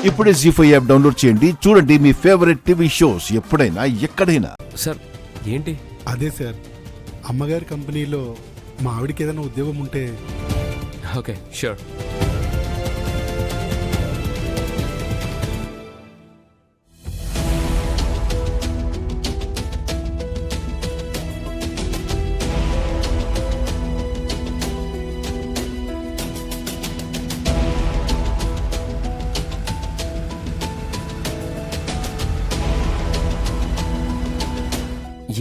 ఇప్పుడే జీ5 app download చేయండి. చూడండి మీ ఫేవరెట్ టీవీ షోస్ ఎప్పుడైనా ఎక్కడైనా. సార్ ఏంటి? అదే సార్, అమ్మగారి కంపెనీలో మా ఆవిడకి ఏదైనా ఉద్యోగం ఉంటే. Okay, sure.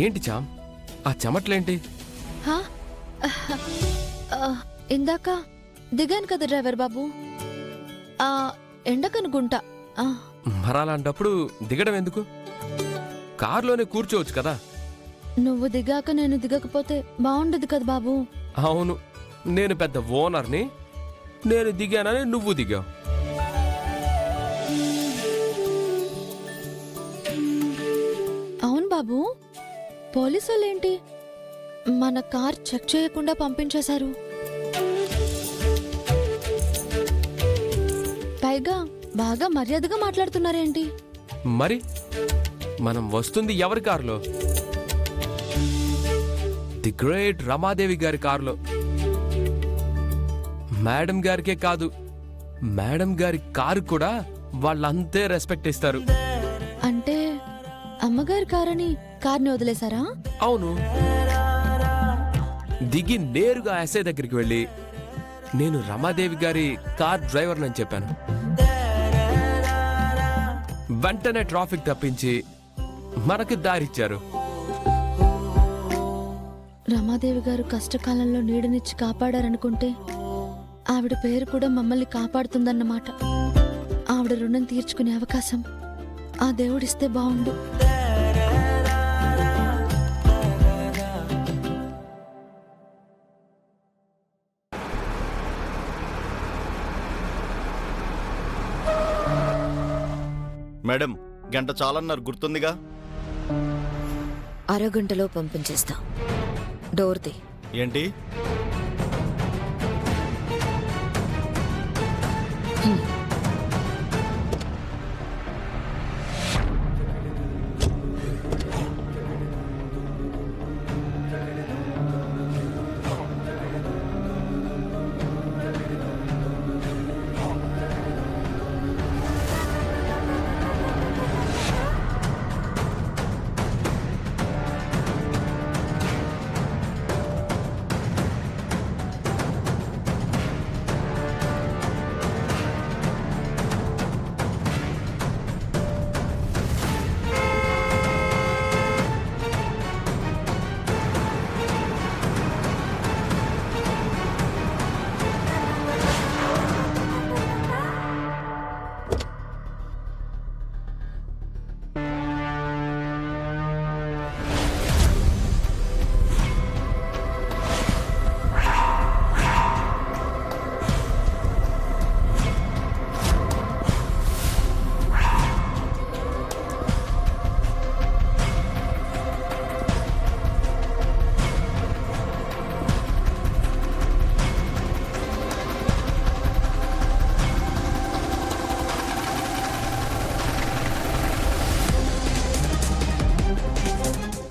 ఏంటి చామ్, ఆ చెమట్లేంటి? ఇందాక దిగాను కదా డ్రైవర్ బాబు, ఎండకనుకుంటా. మరలాంటప్పుడు దిగడం ఎందుకు? కారులోనే కూర్చోవచ్చు కదా. నువ్వు దిగాక నేను దిగకపోతే బాగుండదు కదా బాబు. అవును, నేను పెద్ద ఓనర్ని, నేను దిగానని నువ్వు దిగావు. అవును బాబు, పోలీసులేంటి మన కార్ చెక్ చేయకుండా పంపించేశారు. పైగా బాగా మర్యాదగా మాట్లాడుతున్నారేంటి? మరి మనం వస్తుంది ఎవరి కారులో? ది గ్రేట్ రమాదేవి గారి కారులో. మేడం గారికే కాదు, మేడం గారి కారు కూడా వాళ్ళంతే రెస్పెక్ట్ ఇస్తారు. అంటే అమ్మగారి కారని కార్ని వదిలేశారా? అవును, దిగి నేరుగా ఎస్ఐ దగ్గరికి వెళ్ళి నేను రమాదేవి గారి కార్ డ్రైవర్నని చెప్పాను. వెంటనే ట్రాఫిక్ తప్పించి మనకి దారిచ్చారు. రమాదేవి గారు కష్టకాలంలో నీడనిచ్చి కాపాడారనుకుంటే ఆవిడ పేరు కూడా మమ్మల్ని కాపాడుతుందన్నమాట. ఆవిడ రుణం తీర్చుకునే అవకాశం ఆ దేవుడిస్తే బావుండు. మేడం, గంట చాలన్నారు గుర్తుందిగా. అరగంటలో పంపించేస్తా. డోర్ది ఏంటి?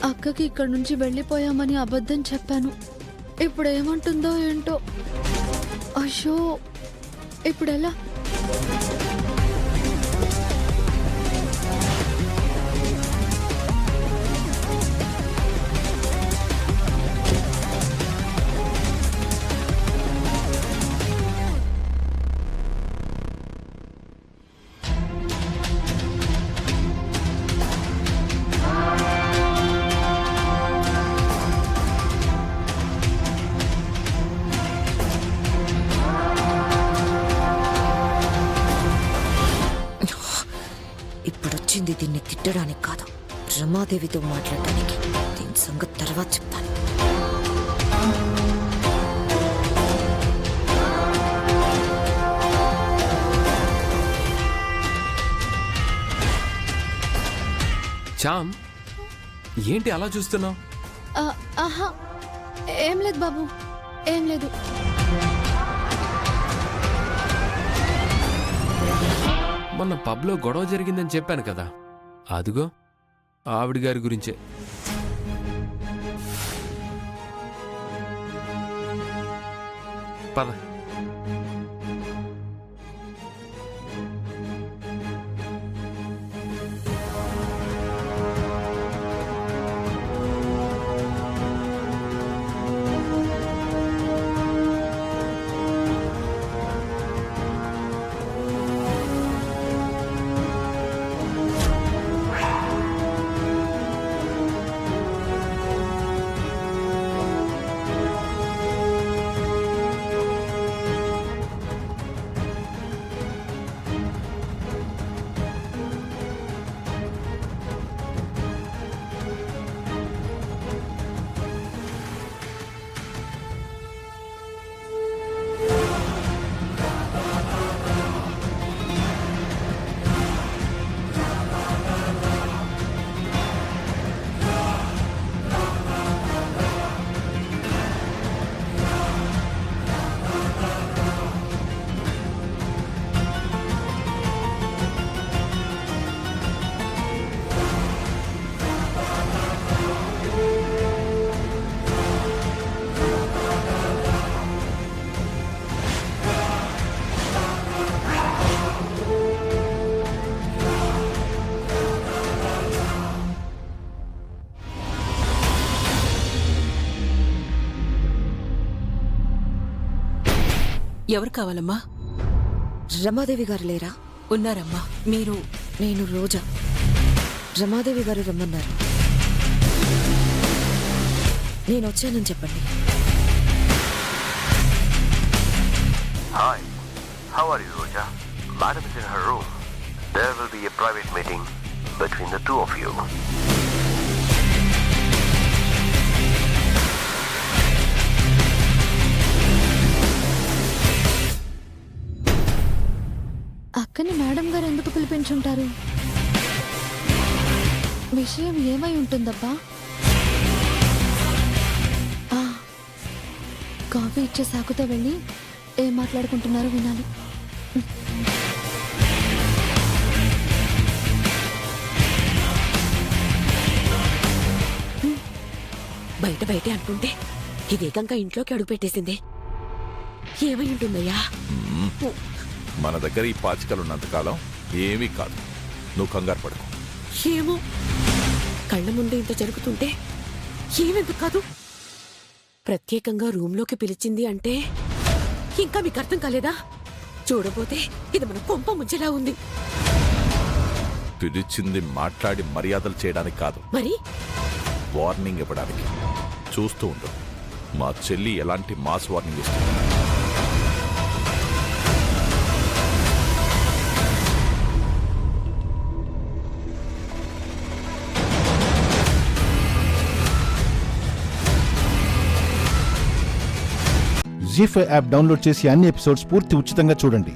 అక్కకి ఇక్కడి నుంచి వెళ్ళిపోయామని అబద్ధం చెప్పాను. ఇప్పుడు ఏమంటుందో ఏంటో. అయ్యో, ఇప్పుడెలా? ఇప్పుడొచ్చింది దీన్ని తిట్టడానికి కాదు, రమాదేవితో మాట్లాడడానికి. దీని సంగతి తర్వాత చెప్తాను. చామ్, ఏంటి అలా చూస్తున్నావు? ఆహా, ఏం లేదు బాబు, ఏం లేదు. మొన్న పబ్లో గొడవ జరిగిందని చెప్పాను కదా, అదిగో ఆవిడ గారి గురించే. పద. ఎవరు కావాలమ్మా? రమాదేవి గారు లేరా? ఉన్నారమ్మా. మీరు? నేను రోజా. రమాదేవి గారు రమ్మన్నారు. నేను వచ్చానని చెప్పండి. Hi, how are you, Roja? Madam is in her room. There will be a private meeting between the two of you. అక్కని మేడం గారు ఎందుకు పిలిపించుంటారు? విషయం ఏమై ఉంటుందబ్బా? కాఫీ ఇచ్చే సాకుతో వెళ్ళి ఏం మాట్లాడుకుంటున్నారో వినాలి. బయటే అంటుంటే ఇది ఏకంగా ఇంట్లోకి అడుగు పెట్టేసింది. ఏమై ఉంటుందయ్యా? మన దగ్గర ఈ పాచికలున్నంతకాలం ఏమీ కాదు, నువ్వు కంగారు పడుకో. ఏమో, కళ్ళ ముందు ఇంత జరుగుతుంటే ఏమెందుకు కాదు? ప్రత్యేకంగా రూమ్లోకి పిలిచింది అంటే ఇంకా మీకు అర్థం కాలేదా? చూడబోతే ఇది మన కొంప ముంచేలా ఉంది. పిలిచింది మాట్లాడి మర్యాదలు చేయడానికి కాదు, మరి వార్నింగ్ ఇవ్వడానికి. చూస్తూ ఉండు, మా చెల్లి ఎలాంటి మాస్ వార్నింగ్ ఇస్తుంది. జీ5 యాప్ డౌన్లోడ్ చేసి అన్ని ఎపిసోడ్స్ పూర్తి ఉచితంగా చూడండి.